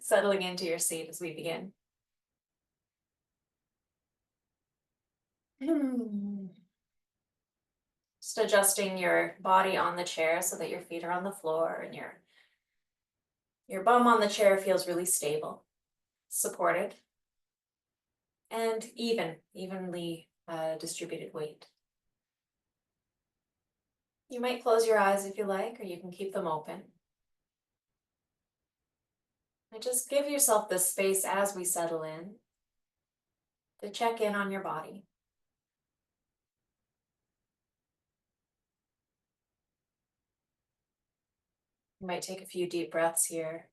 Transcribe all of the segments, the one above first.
Settling into your seat as we begin. Hmm. Just adjusting your body on the chair so that your feet are on the floor and your bum on the chair feels really stable, supported, and evenly distributed weight. You might close your eyes if you like, or you can keep them open. And just give yourself the space as we settle in to check in on your body. You might take a few deep breaths here.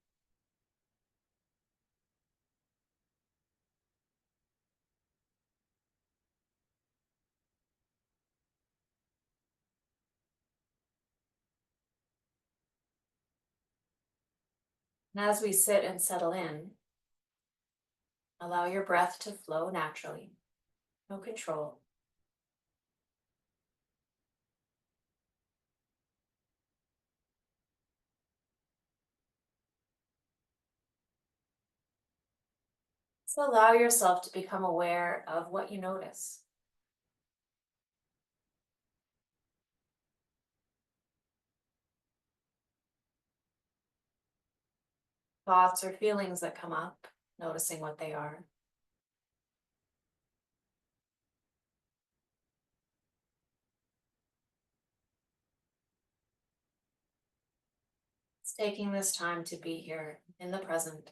And as we sit and settle in, allow your breath to flow naturally, no control. So allow yourself to become aware of what you notice. Thoughts or feelings that come up, noticing what they are. It's taking this time to be here in the present.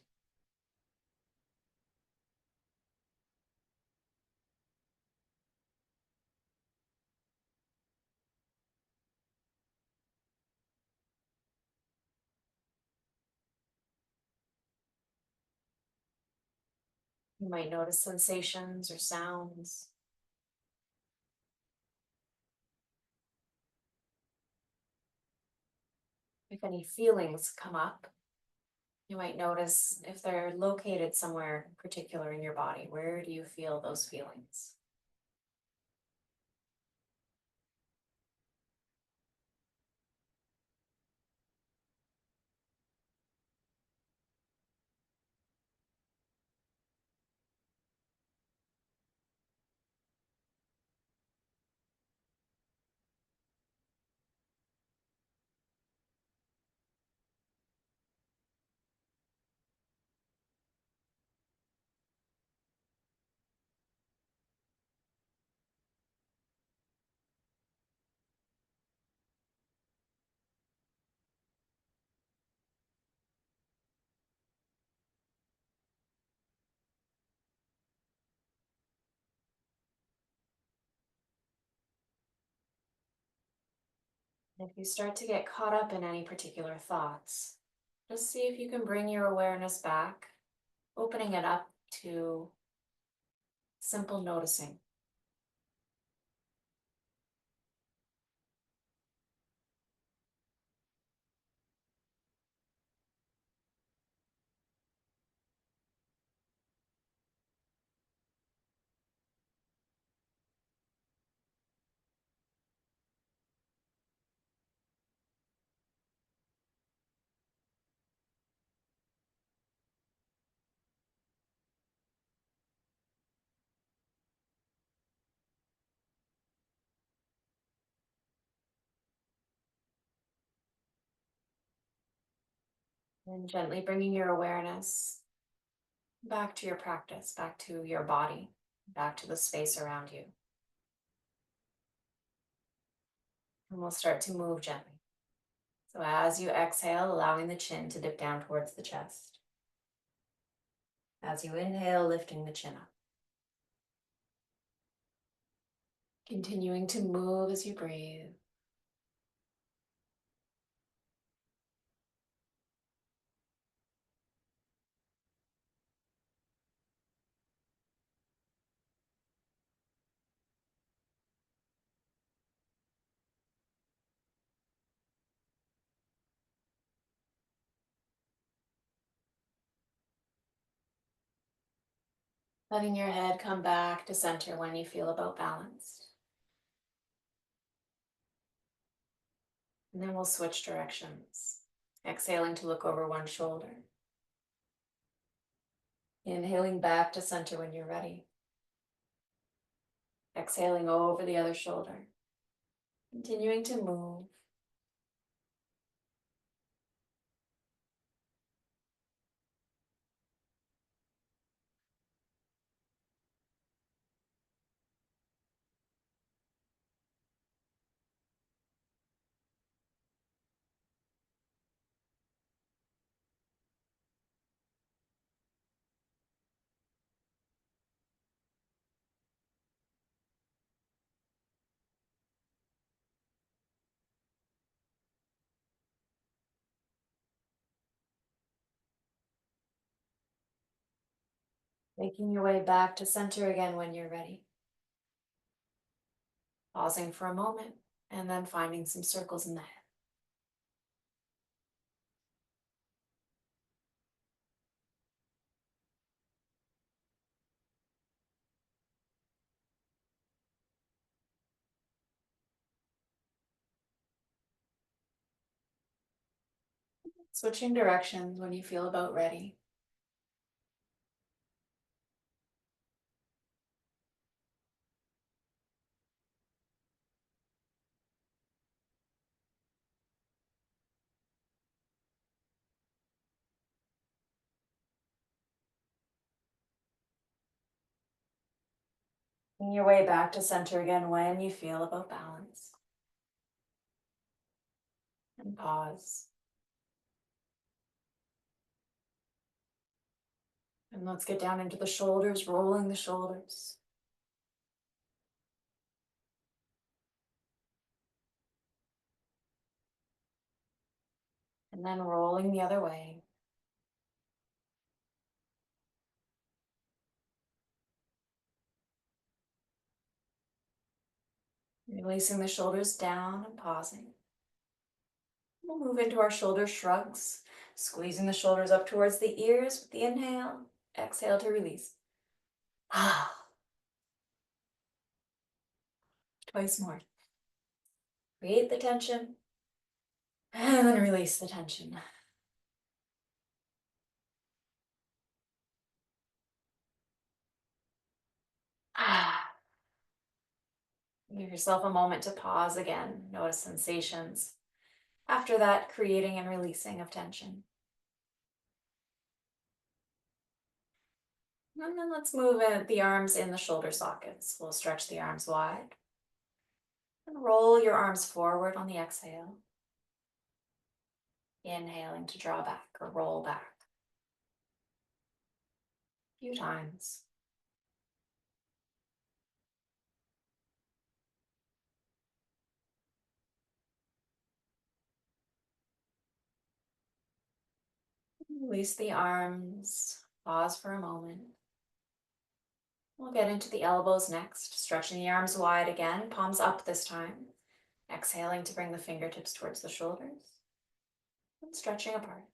You might notice sensations or sounds. If any feelings come up, you might notice if they're located somewhere particular in your body. Where do you feel those feelings? If you start to get caught up in any particular thoughts, just see if you can bring your awareness back, opening it up to simple noticing. And gently bringing your awareness back to your practice, back to your body, back to the space around you. And we'll start to move gently. So as you exhale, allowing the chin to dip down towards the chest. As you inhale, lifting the chin up. Continuing to move as you breathe. Letting your head come back to center when you feel about balanced. And then we'll switch directions. Exhaling to look over one shoulder. Inhaling back to center when you're ready. Exhaling over the other shoulder. Continuing to move. Making your way back to center again when you're ready. Pausing for a moment and then finding some circles in the head. Switching directions when you feel about ready. Making your way back to center again when you feel about balance. And pause. And let's get down into the shoulders, rolling the shoulders. And then rolling the other way. Releasing the shoulders down and pausing. We'll move into our shoulder shrugs, squeezing the shoulders up towards the ears with the inhale. Exhale to release. Twice more. Create the tension and then release the tension. Give yourself a moment to pause again. Notice sensations. After that, creating and releasing of tension. And then let's move the arms in the shoulder sockets. We'll stretch the arms wide. And roll your arms forward on the exhale. Inhaling to draw back or roll back. A few times. Release the arms. Pause for a moment. We'll get into the elbows next. Stretching the arms wide again. Palms up this time. Exhaling to bring the fingertips towards the shoulders. And stretching apart.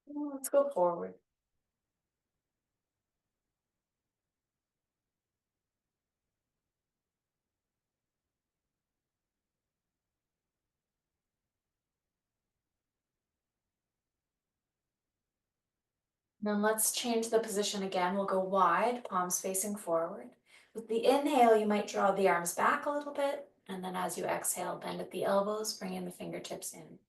Well, let's go forward. Then let's change the position again. We'll go wide, palms facing forward. With the inhale, you might draw the arms back a little bit. And then as you exhale, bend at the elbows, bring in the fingertips in.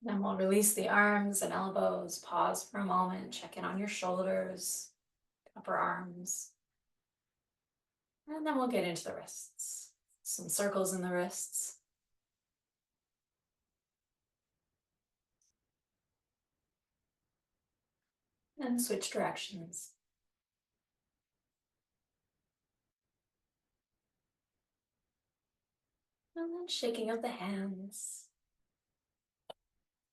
Then we'll release the arms and elbows, pause for a moment, check in on your shoulders, upper arms. And then we'll get into the wrists. Some circles in the wrists. And switch directions. And then shaking out the hands.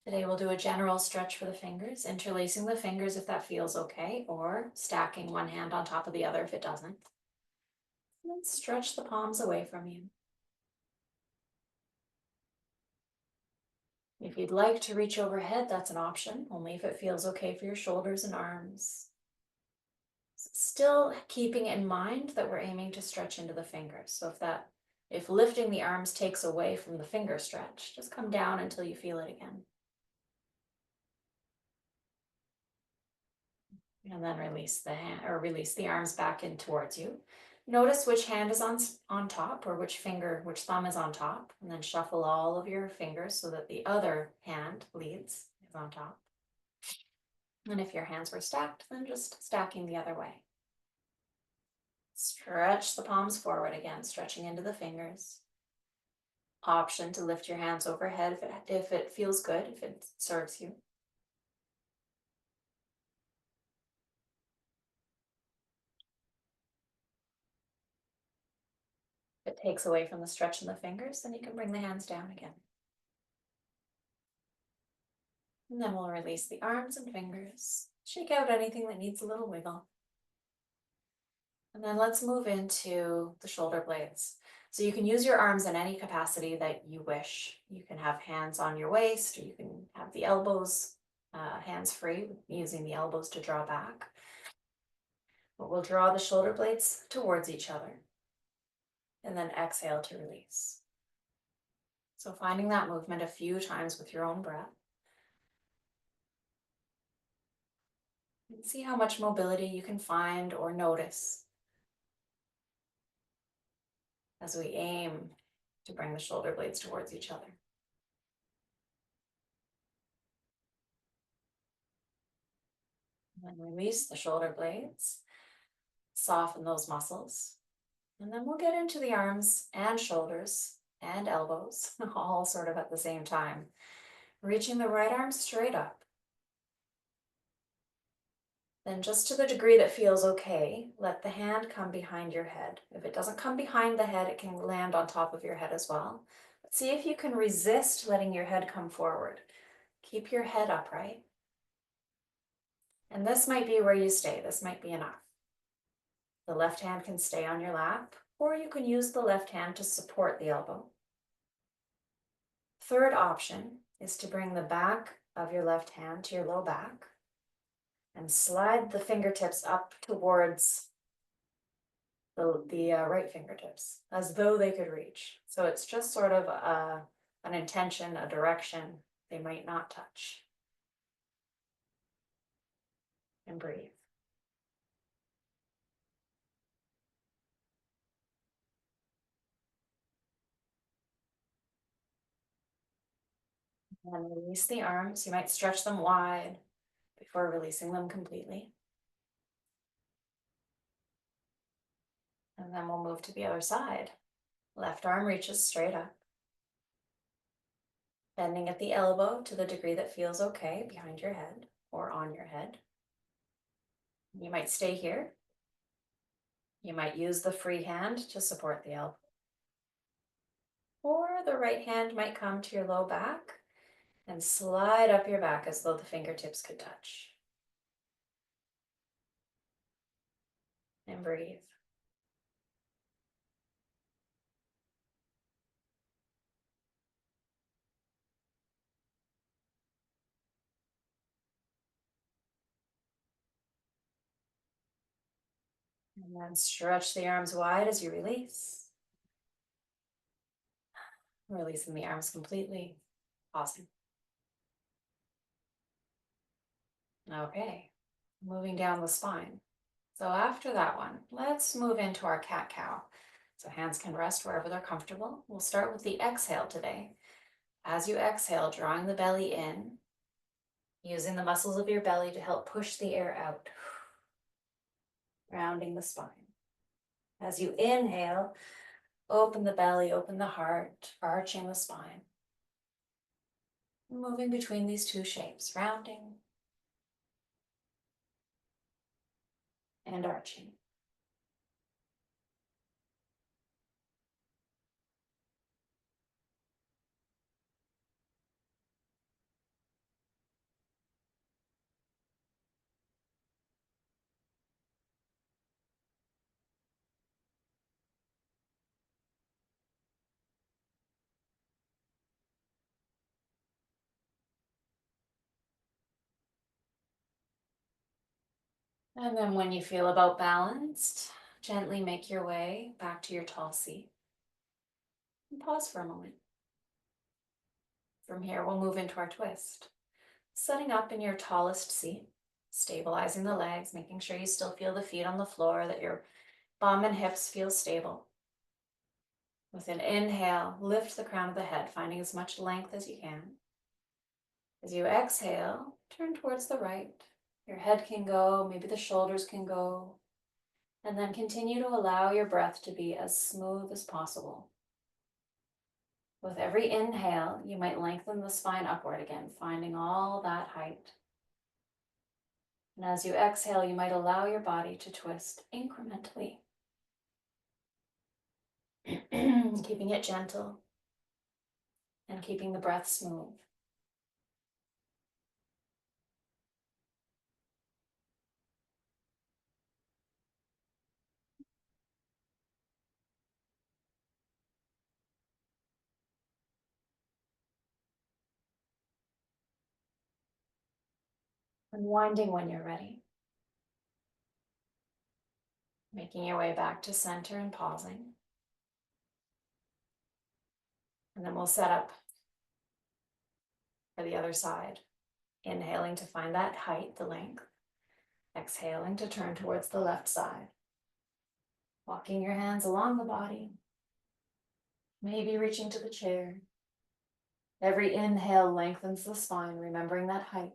Today we'll do a general stretch for the fingers, interlacing the fingers if that feels okay, or stacking one hand on top of the other if it doesn't. And then stretch the palms away from you. If you'd like to reach overhead, that's an option, only if it feels okay for your shoulders and arms. Still keeping in mind that we're aiming to stretch into the fingers. So if lifting the arms takes away from the finger stretch, just come down until you feel it again. And then release the hand, or release the arms back in towards you. Notice which hand is on top, or which thumb is on top, and then shuffle all of your fingers so that the other hand is on top. And if your hands were stacked, then just stacking the other way. Stretch the palms forward again, stretching into the fingers. Option to lift your hands overhead if it feels good, if it serves you. If it takes away from the stretch in the fingers, then you can bring the hands down again. And then we'll release the arms and fingers. Shake out anything that needs a little wiggle. And then let's move into the shoulder blades. So you can use your arms in any capacity that you wish. You can have hands on your waist, or you can have the elbows hands free, using the elbows to draw back. But we'll draw the shoulder blades towards each other. And then exhale to release. So finding that movement a few times with your own breath. And see how much mobility you can find or notice as we aim to bring the shoulder blades towards each other. And then release the shoulder blades, soften those muscles. And then we'll get into the arms and shoulders and elbows, all sort of at the same time. Reaching the right arm straight up. Then just to the degree that feels okay, let the hand come behind your head. If it doesn't come behind the head, it can land on top of your head as well. But see if you can resist letting your head come forward. Keep your head upright. And this might be where you stay. This might be enough. The left hand can stay on your lap, or you can use the left hand to support the elbow. Third option is to bring the back of your left hand to your low back and slide the fingertips up towards the right fingertips, as though they could reach. So it's just sort of an intention, a direction. They might not touch. And breathe. And then release the arms. You might stretch them wide before releasing them completely. And then we'll move to the other side. Left arm reaches straight up. Bending at the elbow to the degree that feels okay behind your head or on your head. You might stay here. You might use the free hand to support the elbow. Or the right hand might come to your low back and slide up your back as though the fingertips could touch. And breathe. And then stretch the arms wide as you release. Releasing the arms completely. Awesome. Okay, moving down the spine. So after that one, let's move into our cat-cow. So hands can rest wherever they're comfortable. We'll start with the exhale today. As you exhale, drawing the belly in, using the muscles of your belly to help push the air out, rounding the spine. As you inhale, open the belly, open the heart, arching the spine. Moving between these two shapes, rounding and arching. And then when you feel about balanced, gently make your way back to your tall seat. And pause for a moment. From here, we'll move into our twist. Setting up in your tallest seat, stabilizing the legs, making sure you still feel the feet on the floor, that your bum and hips feel stable. With an inhale, lift the crown of the head, finding as much length as you can. As you exhale, turn towards the right. Your head can go, maybe the shoulders can go, and then continue to allow your breath to be as smooth as possible. With every inhale, you might lengthen the spine upward again, finding all that height. And as you exhale, you might allow your body to twist incrementally, keeping it gentle and keeping the breath smooth. Unwinding when you're ready. Making your way back to center and pausing. And then we'll set up for the other side. Inhaling to find that height, the length. Exhaling to turn towards the left side. Walking your hands along the body. Maybe reaching to the chair. Every inhale lengthens the spine, remembering that height.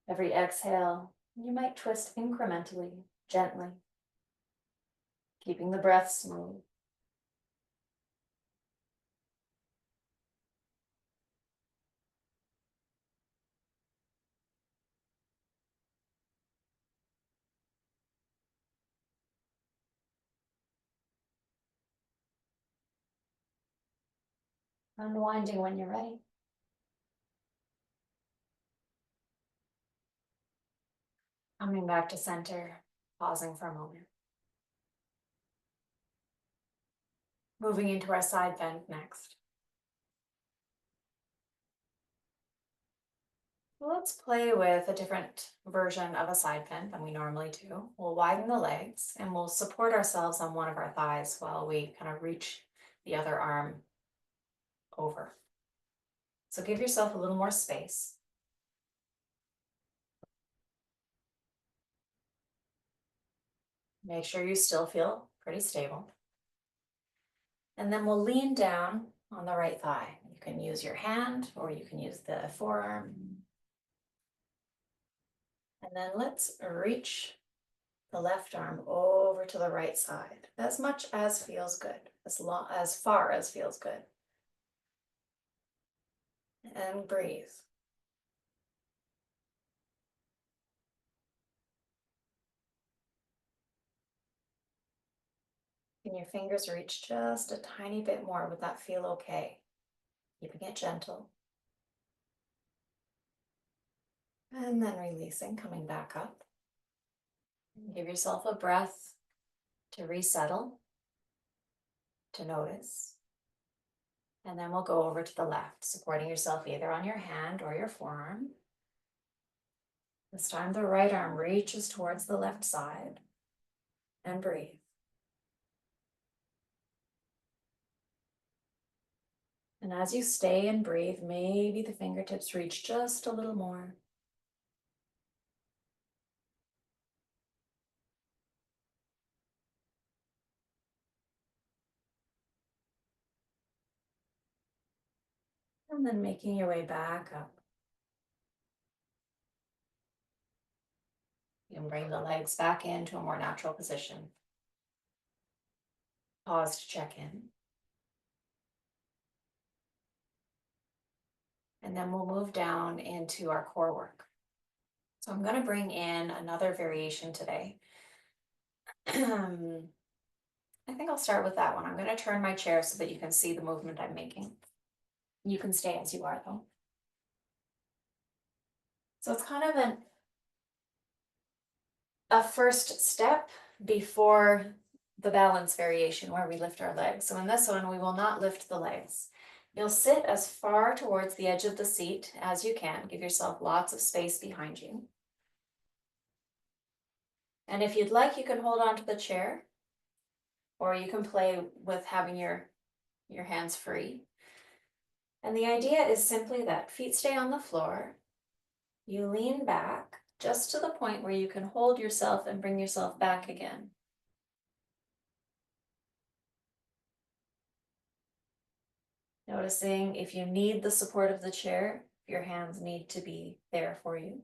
Every exhale, you might twist incrementally, gently, keeping the breath smooth. Unwinding when you're ready. Coming back to center, pausing for a moment. Moving into our side bend next. Let's play with a different version of a side bend than we normally do. We'll widen the legs and we'll support ourselves on one of our thighs while we kind of reach the other arm over. So give yourself a little more space. Make sure you still feel pretty stable. And then we'll lean down on the right thigh. You can use your hand or you can use the forearm. And then let's reach the left arm over to the right side, as much as feels good, as far as feels good. And breathe. Can your fingers reach just a tiny bit more? Would that feel okay? Keeping it gentle. And then releasing, coming back up. Give yourself a breath to resettle, to notice. And then we'll go over to the left, supporting yourself either on your hand or your forearm. This time the right arm reaches towards the left side. And breathe. And as you stay and breathe, maybe the fingertips reach just a little more. And then making your way back up. You can bring the legs back into a more natural position. Pause to check in. And then we'll move down into our core work. So I'm going to bring in another variation today. I think I'll start with that one. I'm going to turn my chair so that you can see the movement I'm making. You can stay as you are though. So it's kind of a first step before the balance variation where we lift our legs. So in this one, we will not lift the legs. You'll sit as far towards the edge of the seat as you can. Give yourself lots of space behind you. And if you'd like, you can hold on to the chair, or you can play with having your hands free. And the idea is simply that feet stay on the floor, you lean back just to the point where you can hold yourself and bring yourself back again. Noticing if you need the support of the chair, your hands need to be there for you.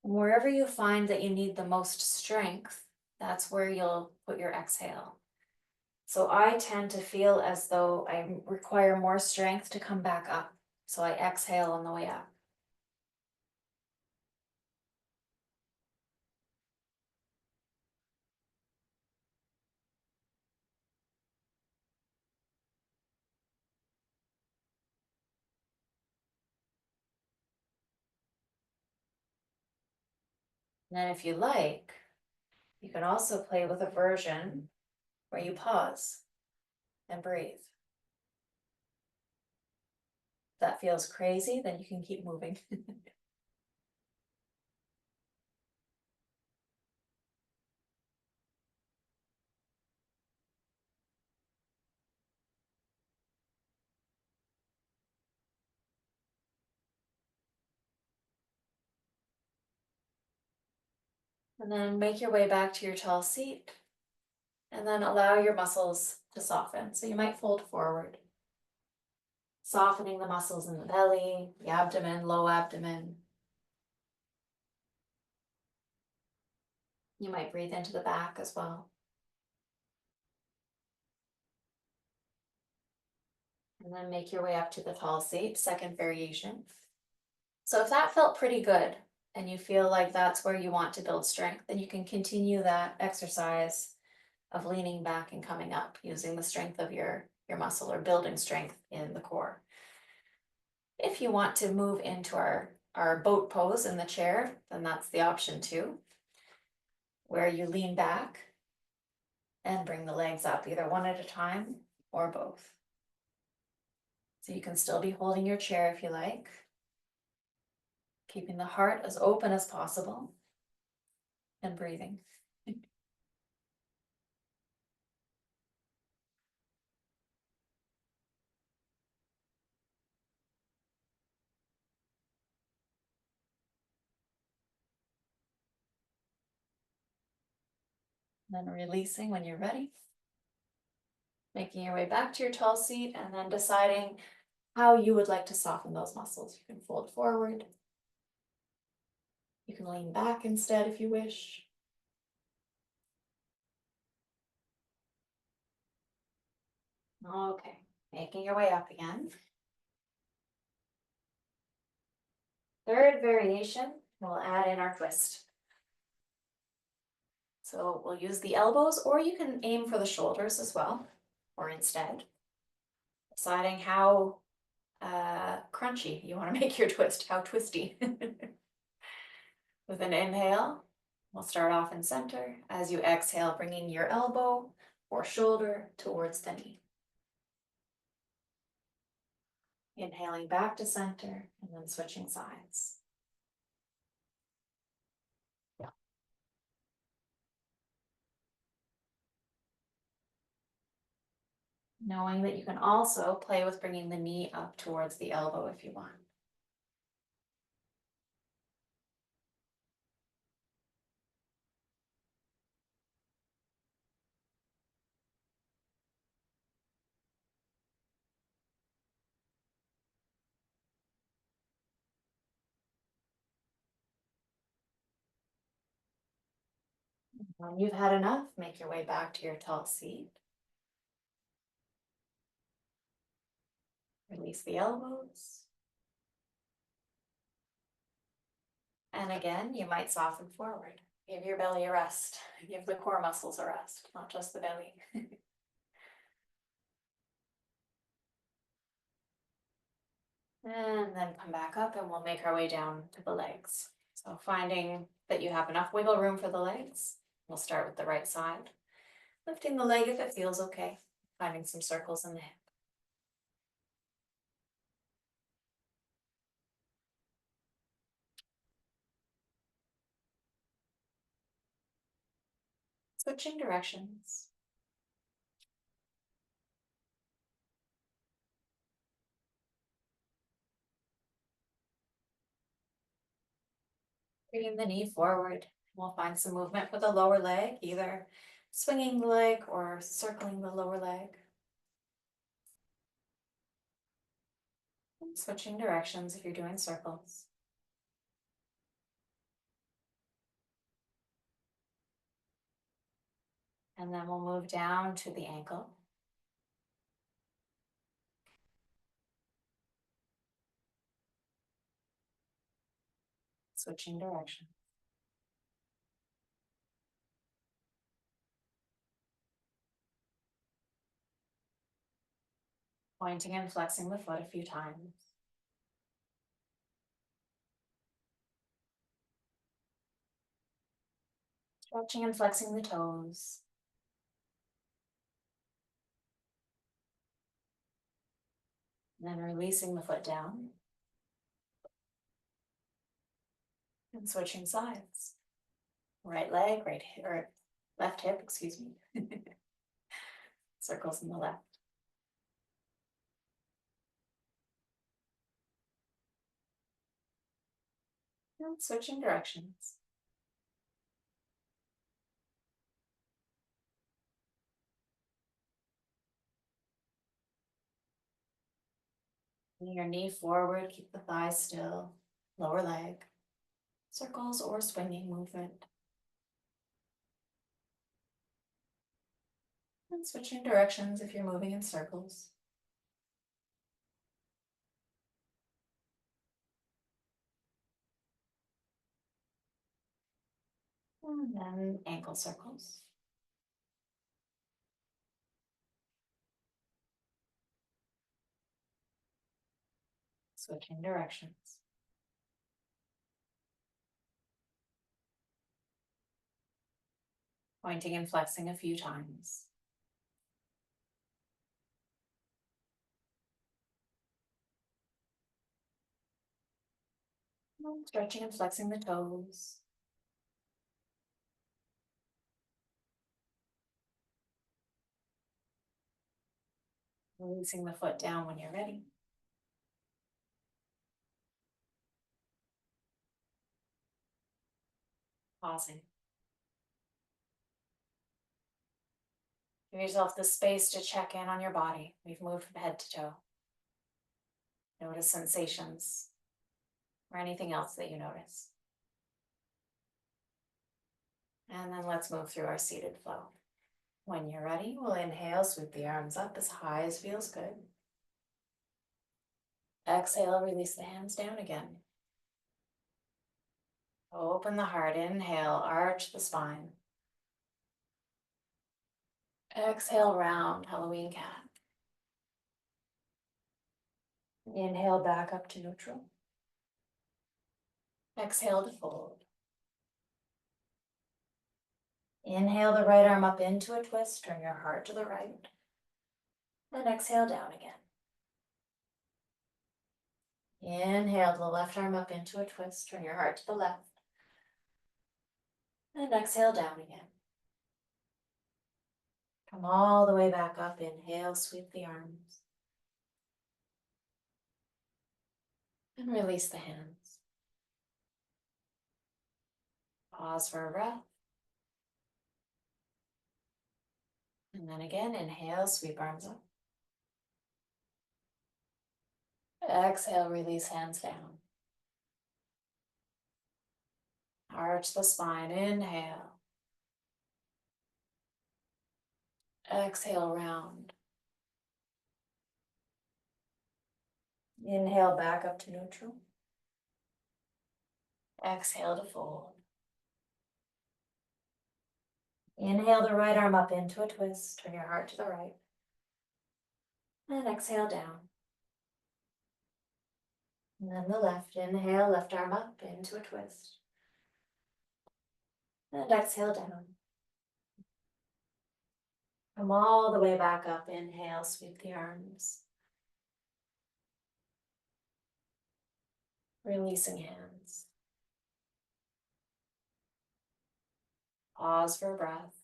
And wherever you find that you need the most strength, that's where you'll put your exhale. So I tend to feel as though I require more strength to come back up. So I exhale on the way up. And then if you like, you can also play with a version where you pause and breathe. If that feels crazy, then you can keep moving. And then make your way back to your tall seat, and then allow your muscles to soften. So you might fold forward, softening the muscles in the belly, the abdomen, low abdomen. You might breathe into the back as well. And then make your way up to the tall seat, second variation. So if that felt pretty good and you feel like that's where you want to build strength, then you can continue that exercise of leaning back and coming up using the strength of your muscle or building strength in the core. If you want to move into our boat pose in the chair, then that's the option too, where you lean back and bring the legs up, either one at a time or both. So you can still be holding your chair if you like, keeping the heart as open as possible and breathing. Then releasing when you're ready. Making your way back to your tall seat and then deciding how you would like to soften those muscles. You can fold forward. You can lean back instead if you wish. Okay, making your way up again. Third variation, we'll add in our twist. So we'll use the elbows, or you can aim for the shoulders as well, or instead. Deciding how crunchy you want to make your twist, how twisty. With an inhale, we'll start off in center. As you exhale, bringing your elbow or shoulder towards the knee. Inhaling back to center and then switching sides. Knowing that you can also play with bringing the knee up towards the elbow if you want. When you've had enough, make your way back to your tall seat. Release the elbows. And again, you might soften forward. Give your belly a rest. Give the core muscles a rest, not just the belly. And then come back up and we'll make our way down to the legs. So finding that you have enough wiggle room for the legs, we'll start with the right side. Lifting the leg if it feels okay. Finding some circles in the hip. Switching directions. Bringing the knee forward. We'll find some movement with the lower leg, either swinging the leg or circling the lower leg. And switching directions if you're doing circles. And then we'll move down to the ankle. Switching direction. Pointing and flexing the foot a few times. Stretching and flexing the toes. And then releasing the foot down. And switching sides. Right leg, right hip, or left hip, excuse me. Circles in the left. And switching directions. Bring your knee forward, keep the thigh still, lower leg. Circles or swinging movement. And switching directions if you're moving in circles. And then ankle circles. Switching directions. Pointing and flexing a few times. And stretching and flexing the toes. Releasing the foot down when you're ready. Pausing. Give yourself the space to check in on your body. We've moved from head to toe. Notice sensations or anything else that you notice. And then let's move through our seated flow. When you're ready, we'll inhale, sweep the arms up as high as feels good. Exhale, release the hands down again. Open the heart, inhale, arch the spine. Exhale, round, Halloween cat. Inhale, back up to neutral. Exhale to fold. Inhale the right arm up into a twist, turn your heart to the right. Then exhale down again. Inhale the left arm up into a twist, turn your heart to the left. And exhale down again. Come all the way back up, inhale, sweep the arms. And release the hands. Pause for a breath. And then again, inhale, sweep arms up. Exhale, release hands down. Arch the spine, inhale. Exhale, round. Inhale, back up to neutral. Exhale to fold. Inhale the right arm up into a twist, turn your heart to the right. And exhale down. And then the left, inhale, left arm up into a twist. And exhale down. Come all the way back up, inhale, sweep the arms. Releasing hands. Pause for breath.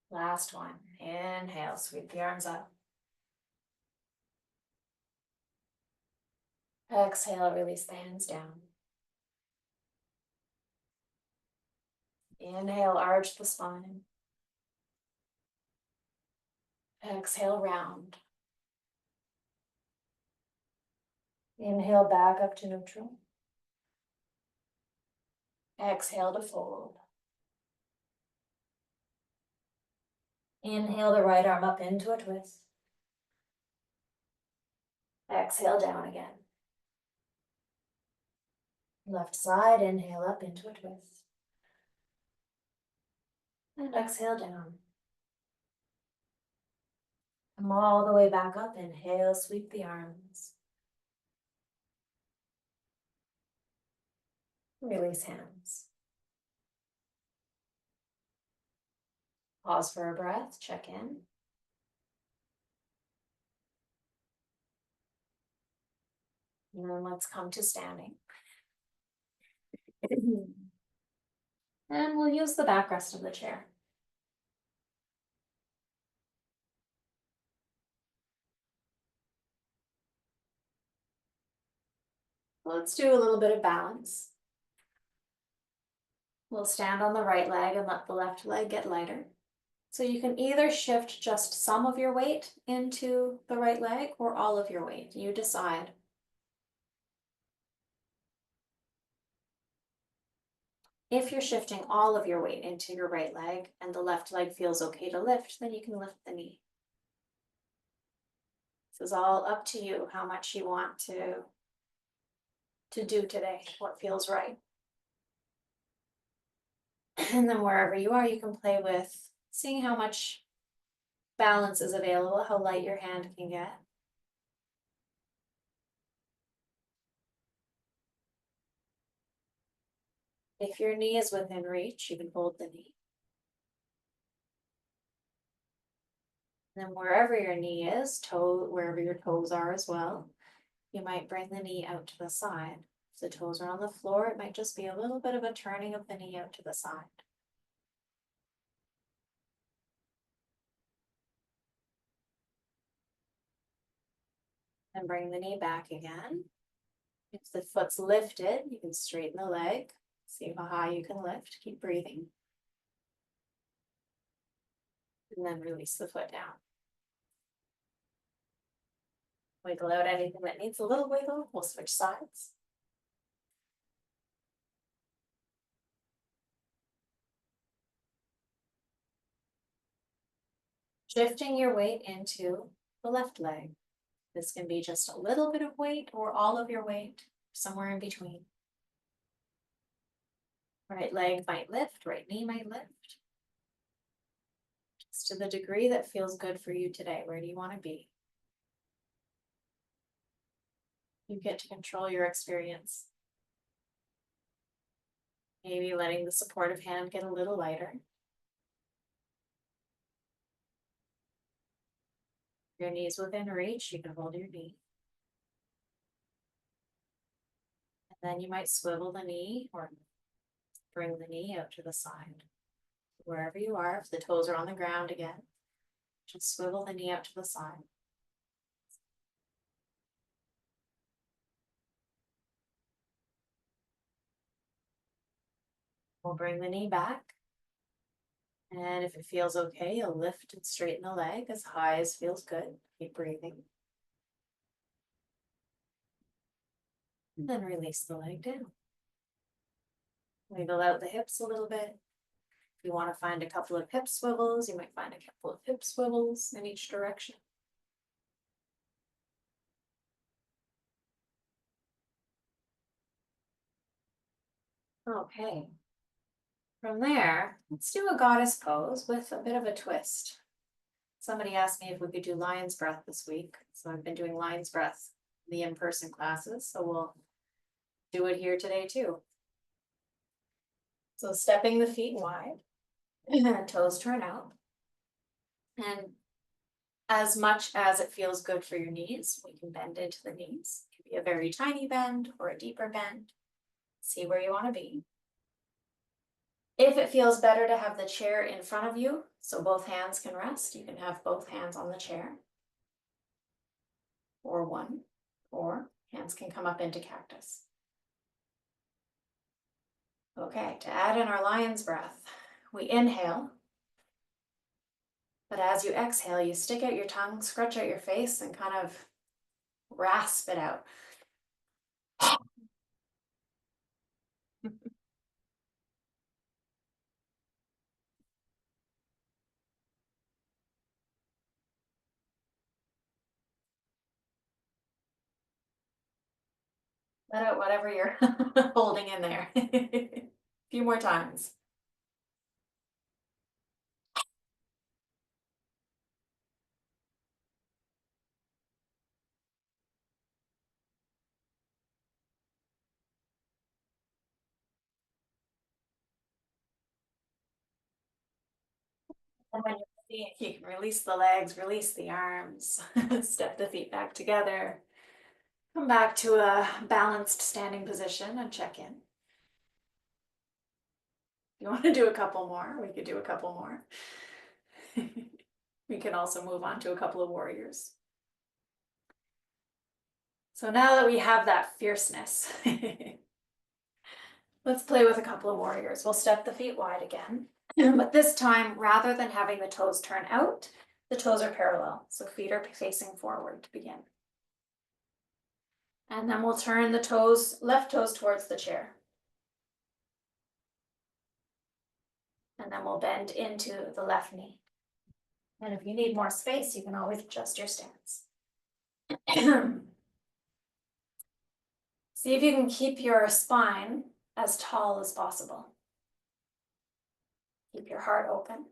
Last one. Inhale, sweep the arms up. Exhale, release the hands down. Inhale, arch the spine. Exhale, round. Inhale, back up to neutral. Exhale to fold. Inhale the right arm up into a twist. Exhale down again. Left side, inhale up into a twist. And exhale down. Come all the way back up. Inhale, sweep the arms. Release hands. Pause for a breath, check in. And then let's come to standing. And we'll use the backrest of the chair. Let's do a little bit of balance. We'll stand on the right leg and let the left leg get lighter. So you can either shift just some of your weight into the right leg or all of your weight. You decide. If you're shifting all of your weight into your right leg and the left leg feels okay to lift, then you can lift the knee. This is all up to you, how much you want to do today, what feels right. And then wherever you are, you can play with seeing how much balance is available, how light your hand can get. If your knee is within reach, you can hold the knee. And then wherever your knee is, wherever your toes are as well, you might bring the knee out to the side. If the toes are on the floor, it might just be a little bit of a turning of the knee out to the side. And bring the knee back again. If the foot's lifted, you can straighten the leg. See how high you can lift. Keep breathing. And then release the foot down. Wiggle out anything that needs a little wiggle. We'll switch sides. Shifting your weight into the left leg. This can be just a little bit of weight or all of your weight, somewhere in between. Right leg might lift, right knee might lift. Just to the degree that feels good for you today. Where do you want to be? You get to control your experience. Maybe letting the supportive hand get a little lighter. Your knee's within reach, you can hold your knee. And then you might swivel the knee or bring the knee out to the side. Wherever you are, if the toes are on the ground again, just swivel the knee out to the side. We'll bring the knee back. And if it feels okay, you'll lift and straighten the leg as high as feels good. Keep breathing. And then release the leg down. Wiggle out the hips a little bit. If you want to find a couple of hip swivels, you might find a couple of hip swivels in each direction. Okay. From there, let's do a goddess pose with a bit of a twist. Somebody asked me if we could do lion's breath this week. So I've been doing lion's breath in the in-person classes. So we'll do it here today too. So stepping the feet wide, toes turn out. And as much as it feels good for your knees, we can bend into the knees. It could be a very tiny bend or a deeper bend. See where you want to be. If it feels better to have the chair in front of you, so both hands can rest, you can have both hands on the chair. Or one, or hands can come up into cactus. Okay, to add in our lion's breath, we inhale, but as you exhale, you stick out your tongue, scrunch out your face, and kind of rasp it out. Let out whatever you're holding in there. A few more times. And when you're ready, you can release the legs, release the arms, step the feet back together. Come back to a balanced standing position and check in. If you want to do a couple more, we could do a couple more. We can also move on to a couple of warriors. So now that we have that fierceness, let's play with a couple of warriors. We'll step the feet wide again, but this time, rather than having the toes turn out, the toes are parallel. So feet are facing forward to begin. And then we'll turn the toes, left toes towards the chair. And then we'll bend into the left knee. And if you need more space, you can always adjust your stance. See if you can keep your spine as tall as possible. Keep your heart open.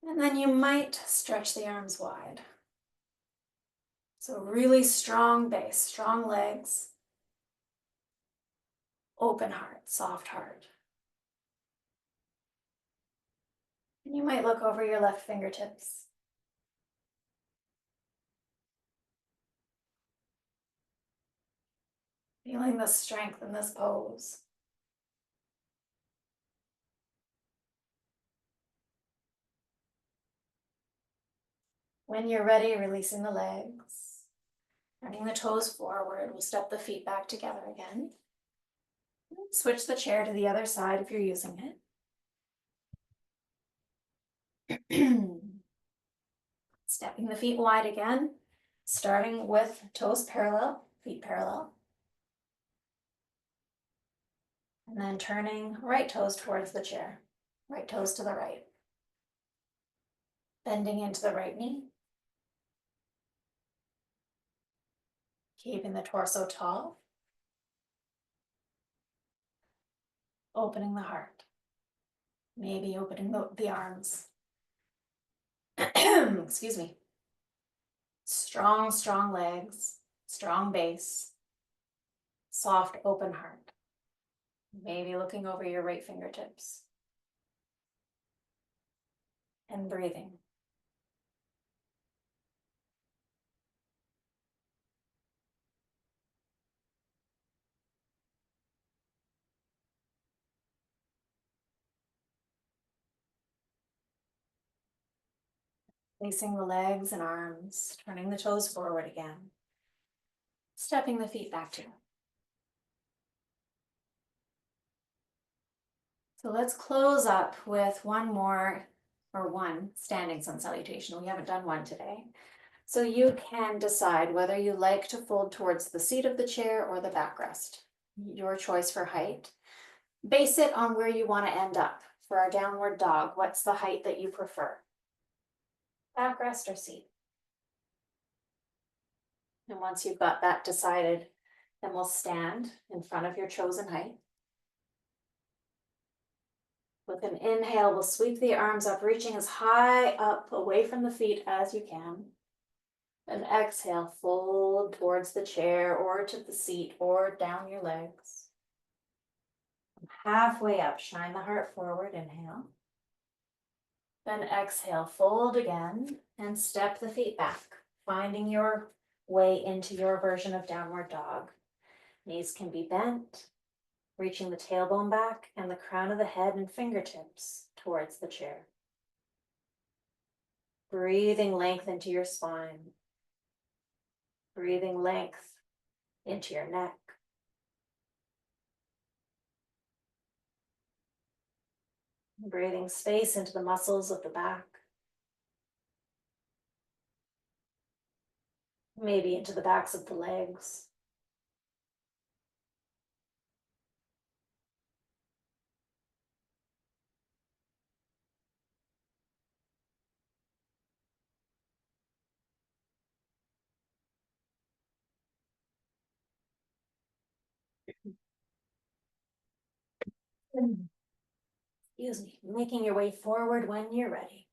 And then you might stretch the arms wide. So really strong base, strong legs, open heart, soft heart. And you might look over your left fingertips. Feeling the strength in this pose. When you're ready, releasing the legs, turning the toes forward. We'll step the feet back together again. Switch the chair to the other side if you're using it. Stepping the feet wide again, starting with toes parallel, feet parallel. And then turning right toes towards the chair, right toes to the right. Bending into the right knee. Keeping the torso tall. Opening the heart. Maybe opening the arms. Excuse me. Strong, strong legs, strong base, soft, open heart. Maybe looking over your right fingertips. And breathing. Placing the legs and arms, turning the toes forward again. Stepping the feet back to. So let's close up with one standing sun salutation. We haven't done one today. So you can decide whether you like to fold towards the seat of the chair or the backrest. Your choice for height. Base it on where you want to end up. For our downward dog, what's the height that you prefer? Backrest or seat? And once you've got that decided, then we'll stand in front of your chosen height. With an inhale, we'll sweep the arms up, reaching as high up away from the feet as you can. And exhale, fold towards the chair or to the seat or down your legs. Halfway up, shine the heart forward, inhale. Then exhale, fold again and step the feet back, finding your way into your version of downward dog. Knees can be bent, reaching the tailbone back and the crown of the head and fingertips towards the chair. Breathing length into your spine. Breathing length into your neck. Breathing space into the muscles of the back. Maybe into the backs of the legs. Excuse me, making your way forward when you're ready.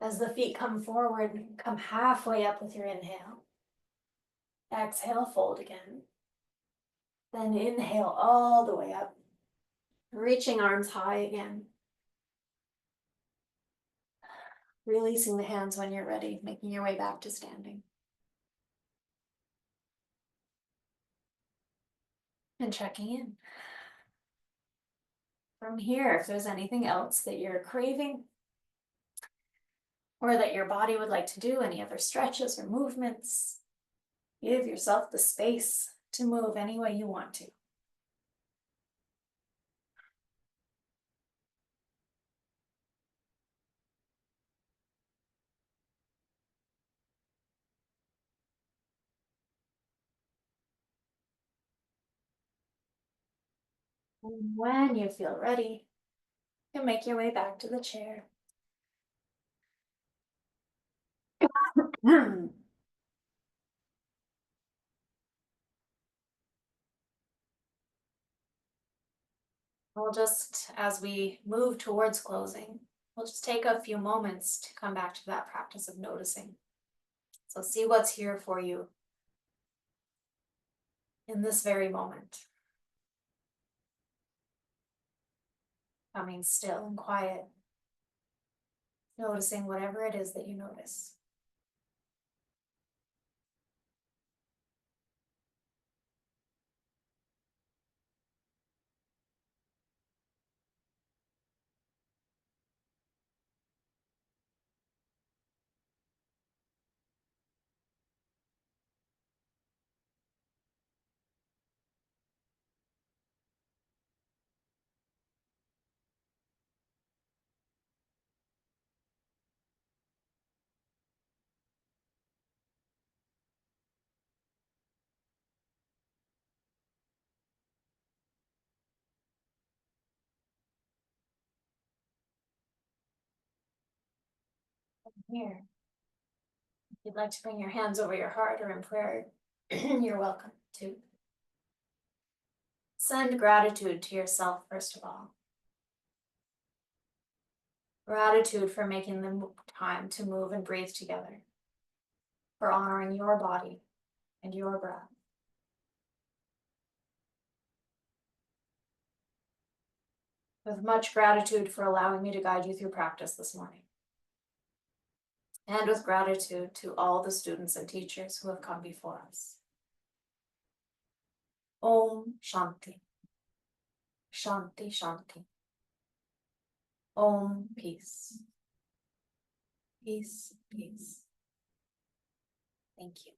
As the feet come forward, come halfway up with your inhale. Exhale, fold again. Then inhale all the way up, reaching arms high again. Releasing the hands when you're ready, making your way back to standing. And checking in. From here, if there's anything else that you're craving or that your body would like to do, any other stretches or movements, give yourself the space to move any way you want to. And when you feel ready, you can make your way back to the chair. We'll just, as we move towards closing, we'll just take a few moments to come back to that practice of noticing. So see what's here for you in this very moment. Coming still and quiet, noticing whatever it is that you notice. Here, if you'd like to bring your hands over your heart or in prayer, you're welcome to. Send gratitude to yourself, first of all. Gratitude for making the time to move and breathe together, for honoring your body and your breath. With much gratitude for allowing me to guide you through practice this morning. And with gratitude to all the students and teachers who have come before us. Om Shanti. Shanti Shanti. Om Peace. Peace, peace. Thank you.